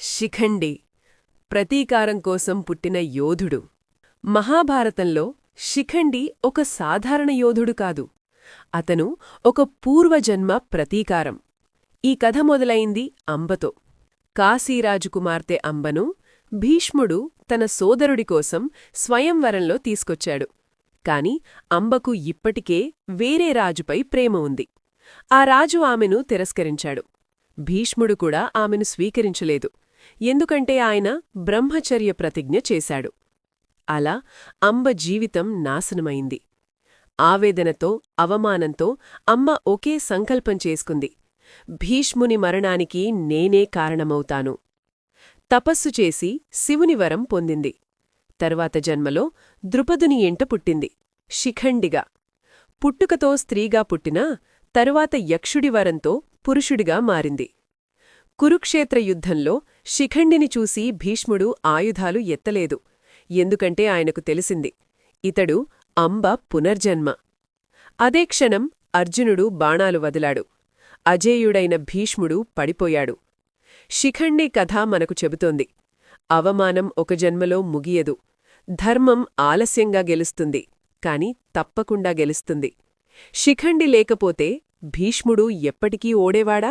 శిఖండి ప్రతీకారం కోసం పుట్టిన యోధుడు. మహాభారతంలో శిఖండి ఒక సాధారణ యోధుడు కాదు. అతను ఒక పూర్వజన్మ ప్రతీకారం. ఈ కథ మొదలైంది అంబతో. కాశీరాజు కుమార్తె అంబను భీష్ముడు తన సోదరుడి కోసం స్వయంవరంలో తీసుకొచ్చాడు. కాని అంబకు ఇప్పటికే వేరే రాజుపై ప్రేమ ఉంది. ఆ రాజు ఆమెను తిరస్కరించాడు. భీష్ముడు కూడా ఆమెను స్వీకరించలేదు, ఎందుకంటే ఆయన బ్రహ్మచర్య ప్రతిజ్ఞ చేశాడు. అలా అంబ జీవితం నాశనమైంది. ఆవేదనతో, అవమానంతో అమ్మ ఒకే సంకల్పం చేసుకుంది: భీష్ముని మరణానికి నేనే కారణమవుతాను. తపస్సు చేసి శివుని వరం పొందింది. తర్వాత జన్మలో ద్రుపదుని ఎంట పుట్టింది, శిఖండిగా. పుట్టుకతో స్త్రీగా పుట్టినా తరువాత యక్షుడి వరంతో పురుషుడిగా మారింది. కురుక్షేత్ర యుద్ధంలో శిఖండిని చూసి భీష్ముడు ఆయుధాలు ఎత్తలేదు, ఎందుకంటే ఆయనకు తెలిసింది ఇతడు అంబ పునర్జన్మ. అదే క్షణం అర్జునుడు బాణాలు వదిలాడు. అజేయుడైన భీష్ముడు పడిపోయాడు. శిఖండి కథ మనకు చెబుతోంది: అవమానం ఒక జన్మలో ముగియదు. ధర్మం ఆలస్యంగా గెలుస్తుంది, కాని తప్పకుండా గెలుస్తుంది. శిఖండి లేకపోతే భీష్ముడు ఎప్పటికీ ఓడేవాడా?